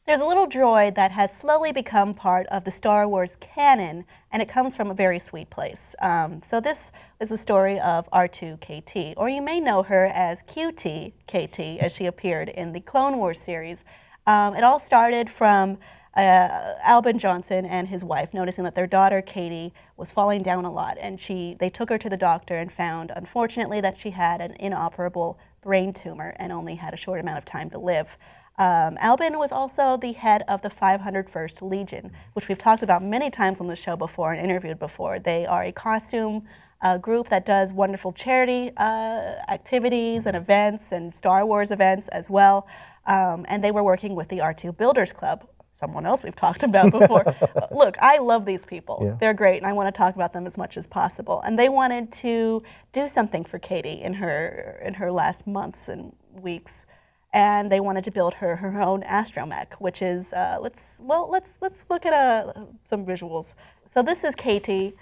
There's a little droid that has slowly become part of the Star Wars canon, and it comes from a very sweet place. So this is the story of R2-KT, or you may know her as QT-KT, as she appeared in the Clone Wars series. It all started from Albin Johnson and his wife noticing that their daughter Katie was falling down a lot, and they took her to the doctor and found, unfortunately, that she had an inoperable brain tumor and only had a short amount of time to live. Albin was also the head of the 501st Legion, which we've talked about many times on the show before and interviewed before. They are a costume group that does wonderful charity activities and events and Star Wars events as well. And they were working with the R2 Builders Club, someone else we've talked about before. Look, I love these people. Yeah. They're great, and I want to talk about them as much as possible. And they wanted to do something for Katie in her last months and weeks. And they wanted to build her own astromech, which is let's look at some visuals. So this is KT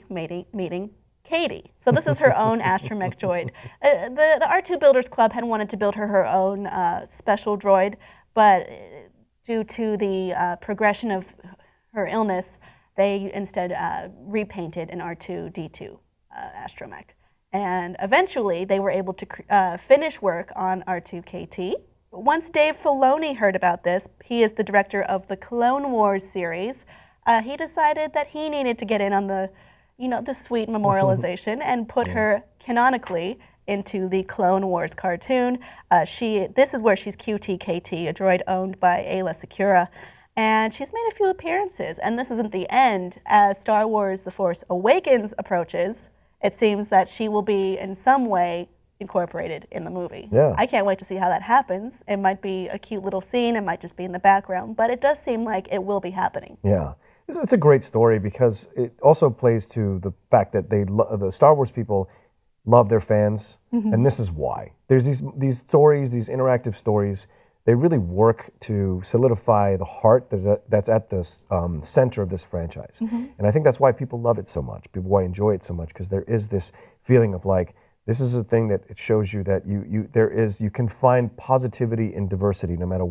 meeting Katie. So this is her own astromech droid. The R2 Builders Club had wanted to build her own special droid, but due to the progression of her illness, they instead repainted an R2-D2 astromech. And eventually, they were able to finish work on R2-KT. Once Dave Filoni heard about this, he is the director of the Clone Wars series, he decided that he needed to get in on the sweet memorialization and put her canonically into the Clone Wars cartoon. This is where she's QT-KT, a droid owned by Aayla Secura. And she's made a few appearances. And this isn't the end. As Star Wars The Force Awakens approaches, it seems that she will be in some way incorporated in the movie. Yeah. I can't wait to see how that happens. It might be a cute little scene, it might just be in the background, but it does seem like it will be happening. Yeah. It's a great story because it also plays to the fact that the Star Wars people love their fans, and this is why. There's these stories, these interactive stories, they really work to solidify the heart that's at the center of this franchise. And I think that's why people love it so much, why enjoy it so much, because there is this feeling of like, this is a thing that it shows you that you can find positivity in diversity no matter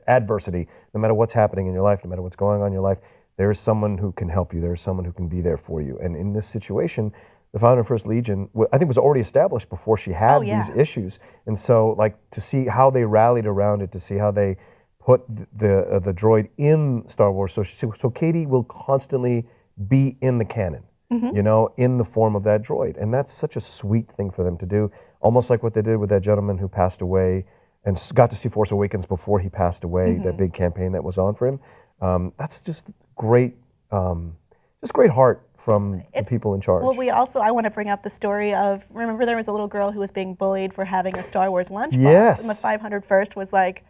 adversity, no matter what's happening in your life, no matter what's going on in your life, there is someone who can help you, there is someone who can be there for you. And in this situation, the 501st Legion, I think, was already established before she had these issues. And so, like, to see how they rallied around it, to see how they put the droid in Star Wars, so Katie will constantly be in the canon, in the form of that droid. And that's such a sweet thing for them to do, almost like what they did with that gentleman who passed away and got to see Force Awakens before he passed away, that big campaign that was on for him. That's just great. Just great heart from the people in charge. Well, I want to bring up the story of, remember there was a little girl who was being bullied for having a Star Wars lunchbox? Yes. And the 501st was like,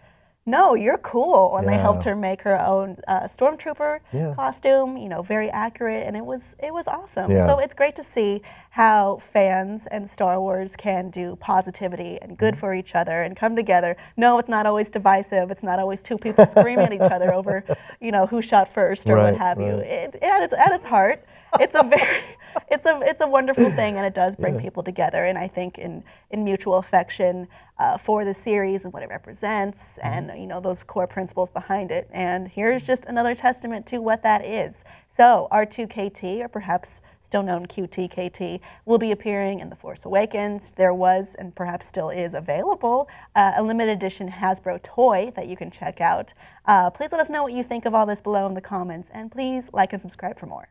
no, you're cool. And they helped her make her own stormtrooper costume, very accurate, and it was awesome. Yeah. So it's great to see how fans and Star Wars can do positivity and good for each other and come together. No, it's not always divisive. It's not always two people screaming at each other over, who shot first or what have you. At its heart, it's a wonderful thing, and it does bring people together. And I think in mutual affection for the series and what it represents, and those core principles behind it. And here's just another testament to what that is. So R2-KT, or perhaps still known QT-KT, will be appearing in The Force Awakens. There was, and perhaps still is available, a limited edition Hasbro toy that you can check out. Please let us know what you think of all this below in the comments, and please like and subscribe for more.